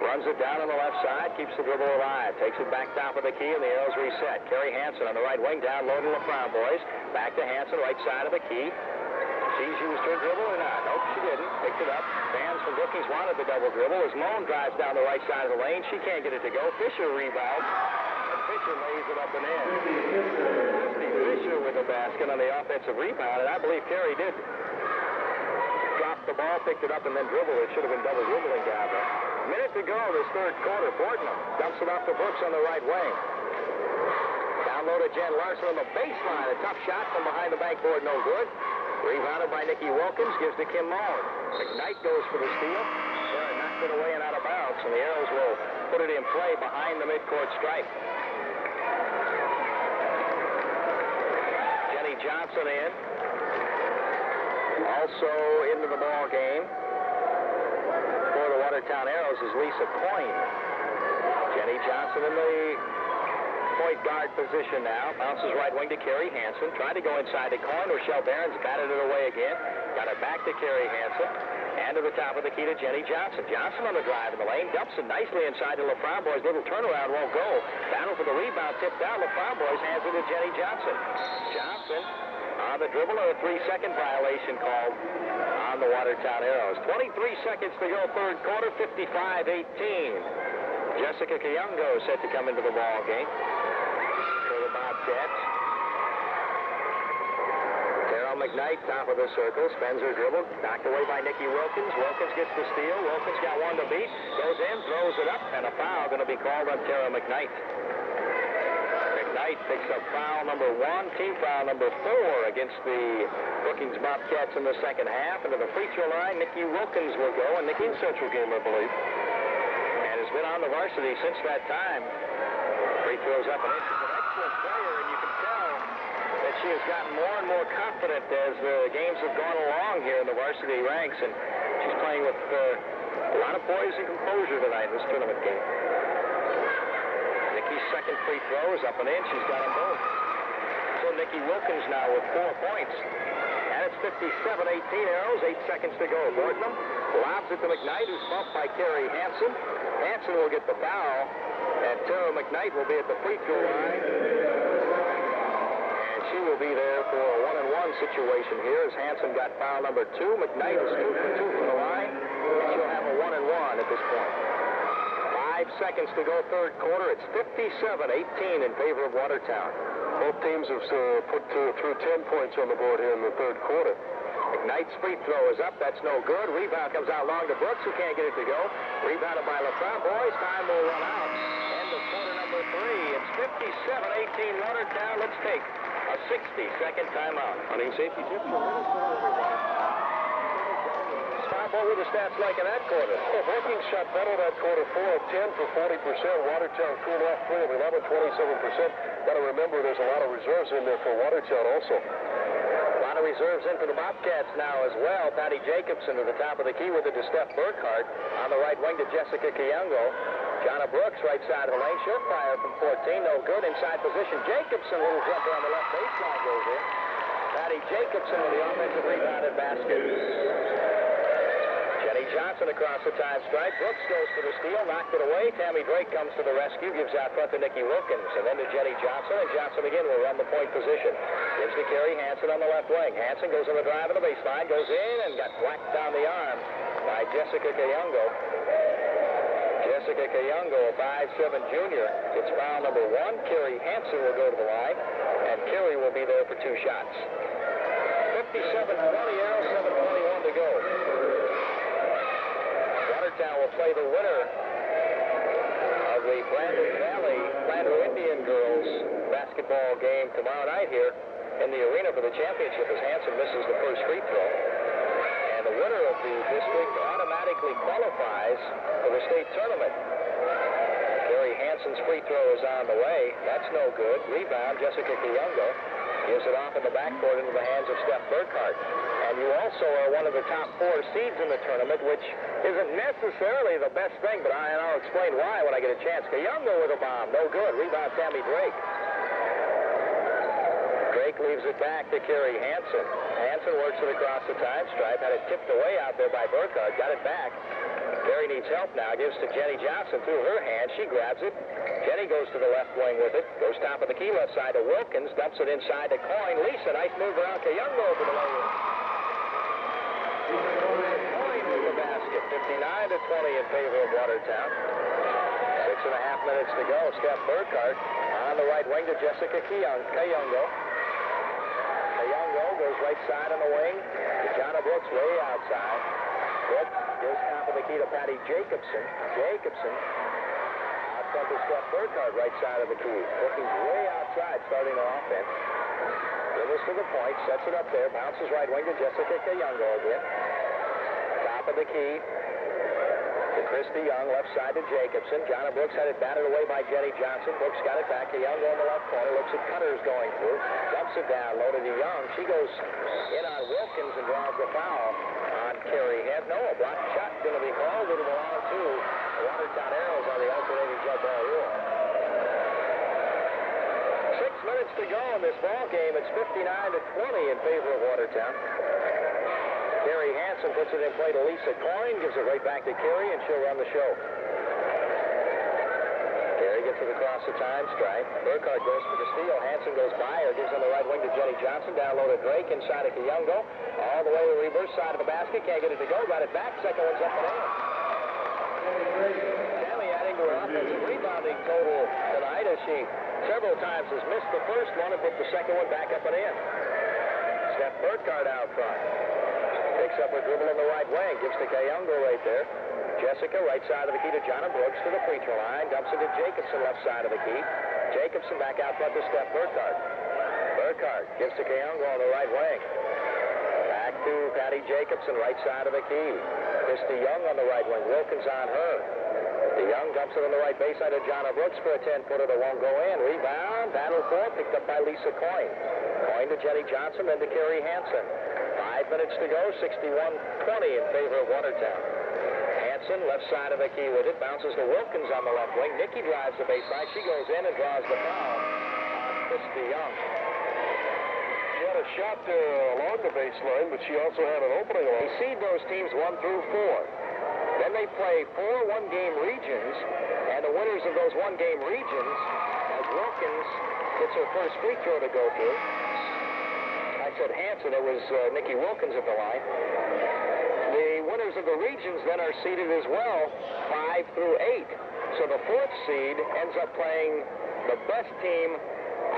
Runs it down on the left side, keeps the dribble alive. Takes it back top of the key, and the Arrows reset. Carrie Hansen on the right wing, down low to LaFramboise. Back to Hansen, right side of the key. She's used her dribble or not? Nope, she didn't. Picked it up. Fans from Brookings wanted the double dribble. As Moen drives down the right side of the lane, she can't get it to go. Fisher rebounds, and Fisher lays it up and in. Fisher with a basket on the offensive rebound, and I believe Carrie did drop the ball, picked it up, and then dribbled. It should have been double dribbling down there. Minute to go this third quarter. Bortnam dumps it off to Brooks on the right wing. Down low to Jen Larson on the baseline. A tough shot from behind the backboard, no good. Rebounded by Nikki Wilkins, gives to Kim Moen. McKnight goes for the steal. Sarah knocked it away and out of bounds, and the Arrows will put it in play behind the midcourt stripe. Jenny Johnson in. Also into the ball game for the Watertown Arrows is Lisa Coyne. Jenny Johnson in the point guard position now. Bounces right wing to Carrie Hansen. Tried to go inside the corner. Rochelle Behrens batted it away again. Got it back to Carrie Hansen. And to the top of the key to Jenny Johnson. Johnson on the drive in the lane. Dumps it nicely inside to LaFramboise. Little turnaround won't go. Battle for the rebound. Tipped out. LaFramboise hands it to Jenny Johnson. Johnson on the dribble, and a 3-second violation called on the Watertown Arrows. 23 seconds to go third quarter. 55-18. Jessica Kayungo set to come into the ball game for the Bobcats. Tara McKnight, top of the circle, spends her dribble, knocked away by Nikki Wilkins. Wilkins gets the steal. Wilkins got one to beat, goes in, throws it up, and a foul going to be called on Tara McKnight. McKnight picks up foul number 1, team foul number 4 against the Brookings Bobcats in the second half. Into the free throw line, Nikki Wilkins will go, and Nikki in Central game, I believe. Has been on the varsity since that time. Free throws up and in. She's an excellent player, and you can tell that she has gotten more and more confident as the games have gone along here in the varsity ranks, and she's playing with a lot of poise and composure tonight in this tournament game. Nikki's second free throw is up and in. She's got them both. So Nikki Wilkins now with 4 points. And it's 57-18 Arrows, 8 seconds to go. Bortnam lobs it to McKnight, who's bumped by Carrie Hansen. Hansen will get the foul, and Tara McKnight will be at the free throw line. And she will be there for a 1-and-1 situation here as Hansen got foul number 2. McKnight is 2 for 2 from the line. She'll have a 1-and-1 at this point. 5 seconds to go third quarter. It's 57-18 in favor of Watertown. Both teams have put through 10 points on the board here in the third quarter. McKnight's free throw is up. That's no good. Rebound comes out long to Brooks, who can't get it to go. Rebounded by LaFramboise. Time will run out. End of quarter number 3. It's 57-18 Watertown. Let's take a 60-second timeout. Hunting safety tip. What were the stats like in that quarter? Well, Brookings shot better that quarter, 4 of 10 for 40%. Watertown cooled off 3 of 11, 27%. Got to remember there's a lot of reserves in there for Watertown also. A lot of reserves in for the Bobcats now as well. Patty Jacobson to the top of the key with it to Steph Burkhart. On the right wing to Jessica Kayungo. Jonna Brooks, right side of the lane. She'll fire from 14. No good. Inside position. Jacobson, little jumper on the left baseline goes in. Patty Jacobson with the offensive rebounded basket. Jenny Johnson across the time stripe. Brooks goes for the steal, knocked it away. Tammy Drake comes to the rescue, gives out front to Nikki Wilkins, and then to Jenny Johnson, and Johnson again will run the point position. Gives to Carrie Hansen on the left wing. Hansen goes on the drive of the baseline, goes in, and got whacked down the arm by Jessica Kayungo. Jessica Kayungo, a 5'7" junior. It's foul number 1. Carrie Hansen will go to the line, and Carrie will be there for 2 shots. 57-20, Arrow, 7:21 to go. Watertown will play the winner of the Brandon Valley Planter Indian girls basketball game tomorrow night here in the arena for the championship as Hansen misses the first free throw. And the winner of the district automatically qualifies for the state tournament. Carrie Hansen's free throw is on the way. That's no good. Rebound, Jessica Kayungo gives it off in the backcourt into the hands of Steph Burkhart. And you also are one of the top 4 seeds in the tournament, which isn't necessarily the best thing, but I'll explain why when I get a chance. Kayungo with a bomb. No good. Rebound, Tammy Drake. Drake leaves it back to Carrie Hansen. Hansen works it across the time stripe. Had it tipped away out there by Burkhart. Got it back. Carrie needs help now. Gives to Jenny Johnson through her hand. She grabs it. Jenny goes to the left wing with it. Goes top of the key left side to Wilkins. Dumps it inside to Coyne. Lisa, nice move around Kayungo over the lane. Coyne with the basket. 59-20 in favor of Watertown. 6.5 minutes to go. Steph Burkhart on the right wing to Jessica Kayungo. Kayungo goes right side on the wing to Jonna Brooks way outside. Brooks gives top of the key to Patty Jacobson. Jacobson out front to Steph Burkhart, right side of the key. Brookings way outside, starting the offense. Dribbles to the point, sets it up there, bounces right wing to Jessica Kayungo again. Top of the key to Christy Young, left side to Jacobson. Jonna Brooks had it batted away by Jenny Johnson. Brooks got it back. Kayungo in the left corner, looks at Cutters going through. Dumps it down, loaded to Young. She goes in on Wilkins and draws the foul on Carrie Head. No, a blocked shot going to be called. It'll belong to the Watertown Arrows on the alternating jump ball rule. 6 minutes to go in this ball game. It's 59-20 in favor of Watertown. Carrie Hansen puts it in play to Lisa Coyne, gives it right back to Carrie, and she'll run the show. Carrie gets it across the time stripe. Burkhart goes for the steal. Hansen goes by her, gives on the right wing to Jenny Johnson. Down low to Drake, inside of Kayungo. All the way to the reverse side of the basket. Can't get it to go. Got it back. Second one's up and in. Tammy adding to her offensive rebounding total tonight as she several times has missed the first one and put the second one back up and in. Steph Burkhart out front. Picks up her dribble on the right wing. Gives to Kayungo right there. Jessica, right side of the key to Jonna Brooks to the free throw line. Dumps it to Jacobson, left side of the key. Jacobson back out front to Steph Burkhart. Burkhart gives to Kayungo on the right wing. Back to Patty Jacobson, right side of the key. Christy Young on the right wing. Wilkins on her. The Young dumps it on the right baseline to Jonna Brooks for a 10-footer that won't go in. Rebound, battle for, picked up by Lisa Coyne. Coyne to Jenny Johnson, then to Carrie Hansen. 5 minutes to go, 61-20 in favor of Watertown. Hansen, left side of the key with it, bounces to Wilkins on the left wing. Nikki drives the baseline. She goes in and draws the foul on Christy Young. She had a shot there along the baseline, but she also had an opening along. They seed those teams 1 through 4. Then they play 4 one-game regions, and the winners of those one-game regions, as Wilkins gets her first free throw to go through. I said Hansen, it was Nikki Wilkins at the line. The winners of the regions then are seeded as well, 5 through 8. So the 4th seed ends up playing the best team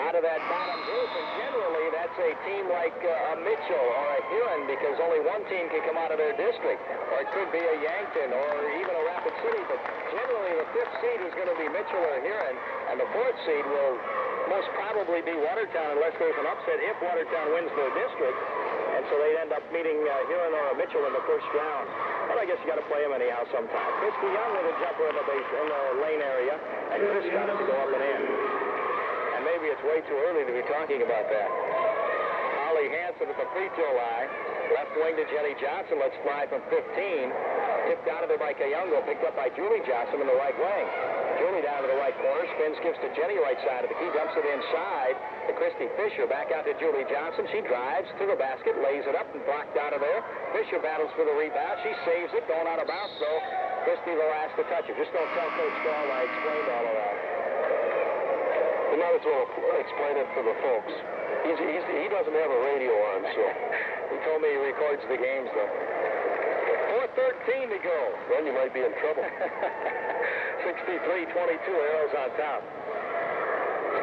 out of that bottom group, and generally that's a team like a Mitchell or a Huron, because only one team can come out of their district, or it could be a Yankton or even a Rapid City, but generally the 5th seed is going to be Mitchell or Huron, and the 4th seed will most probably be Watertown unless there's an upset if Watertown wins their district, and so they end up meeting Huron or a Mitchell in the first round. Well, I guess you got to play them anyhow sometime. Christy Young with a jumper in the lane area, and Chris got it to go up and in. Maybe it's way too early to be talking about that. How Holly Hansen at the free throw line. Left wing to Jenny Johnson. Let's fly from 15. Tipped out of there by Kayungo. Picked up by Julie Johnson in the right wing. Julie down to the right corner. Spins, gives to Jenny right side of the key. Dumps it inside to Christy Fisher. Back out to Julie Johnson. She drives to the basket. Lays it up and blocked out of there. Fisher battles for the rebound. She saves it. Going out of bounds, though. Christy the last to touch it. Just don't tell Coach Stahl I explained all of that. You might as well explain it for the folks. He doesn't have a radio on, so. He told me he records the games, though. 4:13 to go. Then you might be in trouble. 63-22, Arrows on top.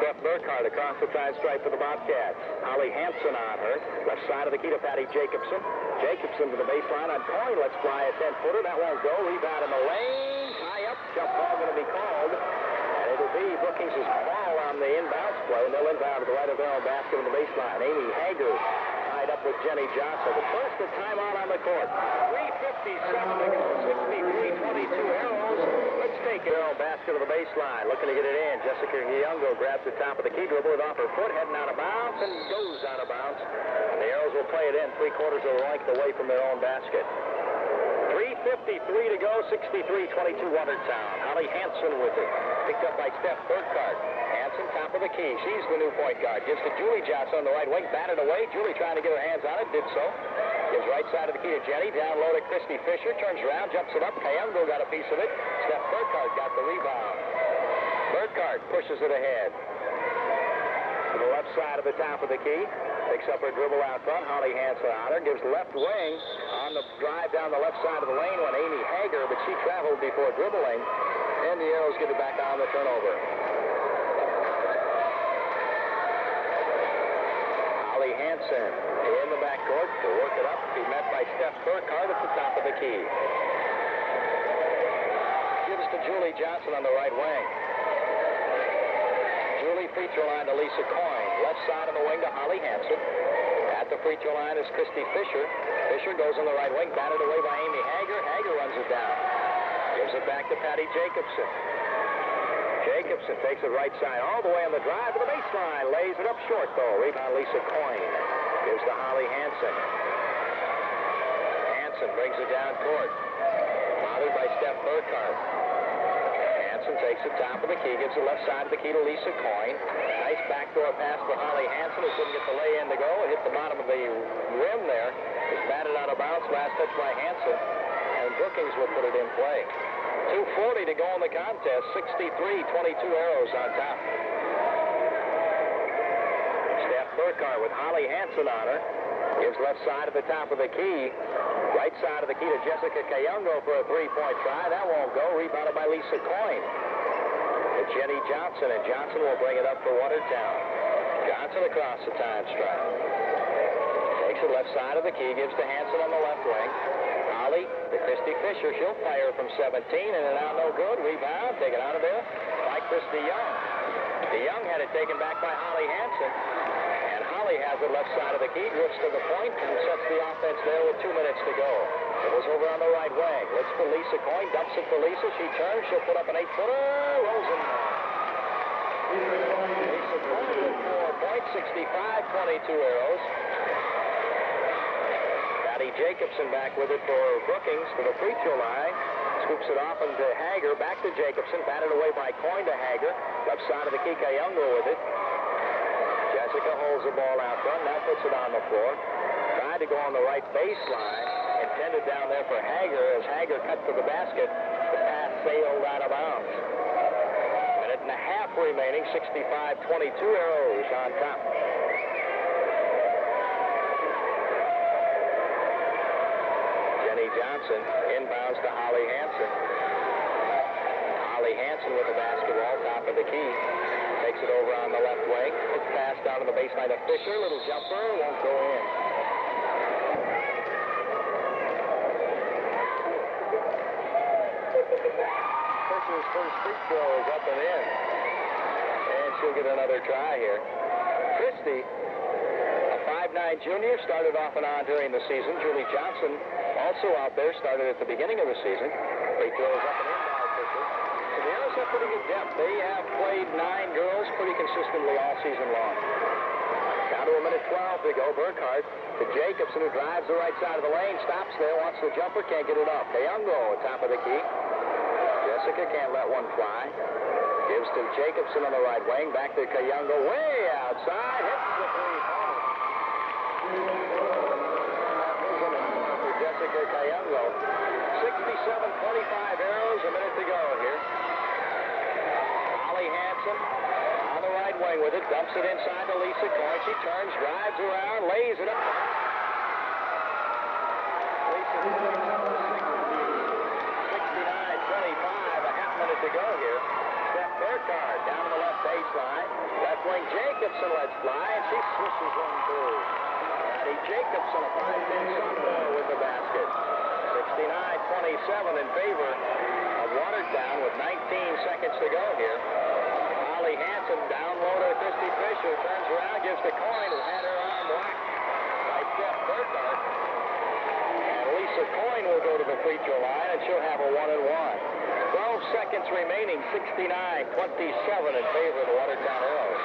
Steph Burkhardt across the time stripe for the Bobcats. Holly Hansen on her. Left side of the key to Patty Jacobson. Jacobson to the baseline on Coyne. Let's fly a 10-footer. That won't go. Rebound in the lane. High up. Jump ball going to be called. And it'll be Brookings' ball on the inbounds play. And they'll inbound to the right of their own basket on the baseline. Amy Hager tied up with Jenny Johnson. The first the timeout on the court. 3:57 to go. 63-22 Arrows. Let's take it. Arrow basket of the baseline. Looking to get it in. Jessica Kayungo grabs the top of the key. Dribble it off her foot. Heading out of bounds and goes out of bounds. And the Arrows will play it in 3/4 of the length away from their own basket. 3:53 to go. 63-22 Watertown. Holly Hansen with it. Picked up by Steph Burkhardt. Hansen top of the key. She's the new point guard. Gives to Julie Johnson on the right wing. Batted away. Julie trying to get her hands on it. Did so. Gives right side of the key to Jenny. Down low to Christy Fisher. Turns around. Jumps it up. Kayungo got a piece of it. Steph Burkhardt got the rebound. Burkhardt pushes it ahead. To the left side of the top of the key. Picks up her dribble out front. Holly Hansen on her. Gives left wing on the drive down the left side of the lane went Amy Hager, but she traveled before dribbling. And the Arrows get it back on the turnover. Holly Hansen in the backcourt to work it up. Be met by Steph Burkhardt at the top of the key. Gives to Julie Johnson on the right wing. Julie free throw line to Lisa Coyne. Left side of the wing to Holly Hansen. At the free throw line is Christy Fisher. Fisher goes on the right wing, batted away by Amy Hager. Hager runs it down. Gives it back to Patty Jacobson. Jacobson takes it right side all the way on the drive to the baseline. Lays it up short, though. Rebound Lisa Coyne. Gives to Holly Hansen. Hansen brings it down court. Bothered by Steph Burkhardt. Hansen takes the top of the key, gives the left side of the key to Lisa Coyne. Nice backdoor pass for Holly Hansen, who couldn't get the lay-in to go. It hit the bottom of the rim there. It's batted out of bounds. Last touch by Hansen. And Brookings will put it in play. 2:40 to go in the contest. 63-22 Arrows on top. Steph Burkhardt with Holly Hansen on her. Gives left side of the top of the key. Right side of the key to Jessica Kayungo for a three-point try. That won't go. Rebounded by Lisa Coyne. To Jenny Johnson, and Johnson will bring it up for Watertown. Johnson across the time stripe. Takes it left side of the key. Gives to Hansen on the left wing. Holly to Christy Fisher. She'll fire from 17, and it out no good. Rebound. Take it out of there by Christy Young. DeYoung had it taken back by Holly Hansen. And Holly has it left side of the key, drifts to the point, and sets the offense there with 2 minutes to go. It was over on the right wing. Looks for Lisa Coyne, dumps it for Lisa. She turns, she'll put up an 8-footer. Rosenberg. Lisa Coyne with 4 points, 65-22 Arrows. Patty Jacobson back with it for Brookings to the free throw line. Scoops it off into Hager, back to Jacobson, batted away by Coyne to Hager. Left side of the key, Kayungo with it. Jessica holds the ball out front, now puts it on the floor. Tried to go on the right baseline, intended down there for Hager. As Hager cut to the basket, the pass sailed out of bounds. Minute and a half remaining, 65-22 Arrows on top. Jenny Johnson inbounds to Holly Hansen. Holly Hansen with the basketball, top of the key. Takes it over on the left wing. It's passed down to the baseline of Fisher. Little jumper, won't go in. Fisher's first free throw is up and in. And she'll get another try here. Christie, a 5'9" junior, started off and on during the season. Julie Johnson, also out there, started at the beginning of the season. Free throws up and in by Fisher. So the Arrows have pretty good depth. They have played 9 girls pretty consistently all season long. Down to a minute 12 to go. Burkhardt to Jacobson, who drives the right side of the lane, stops there, wants the jumper, can't get it up. Kayungo on top of the key. Jessica can't let one fly. Gives to Jacobson on the right wing. Back to Kayungo, way outside. Hits the three-pointer. For Jessica Kayungo. 67-25 Arrows, a minute to go here. Holly Hansen on the right wing with it. Dumps it inside to Lisa Coyne. She turns, drives around, lays it up. Lisa Coyne, 69-25, a half minute to go here. Steph Burkhardt down to the left baseline. Left wing Jacobson lets fly, and she swishes one through. Patty Jacobson, a 5'10" sophomore with the basket. 69-27 in favor of Watertown with 19 seconds to go here. Holly Hansen down low to Christy Fisher, turns around, gives to Coyne, who had her arm blocked by Steph Burkhardt. And Lisa Coyne will go to the free throw line, and she'll have a 1-and-1. 12 seconds remaining, 69-27 in favor of the Watertown Arrows.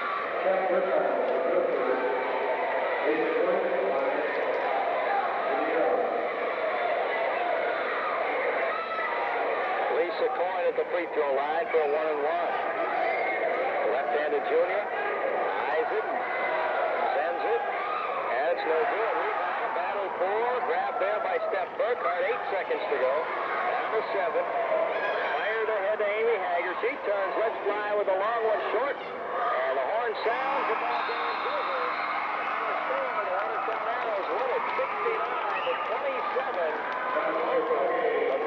Lisa Coyne at the free throw line for a 1-and-1. Left-handed junior, eyes it, sends it, and it's no good. Rebound, battle for, grabbed there by Steph Burkhardt, 8 seconds to go. Down to 7. Fired ahead to Amy Hager. She turns, lets fly with a long one short, and the horn sounds. The ball game's over. And the score, the Watertown Arrows win it 69-27 over the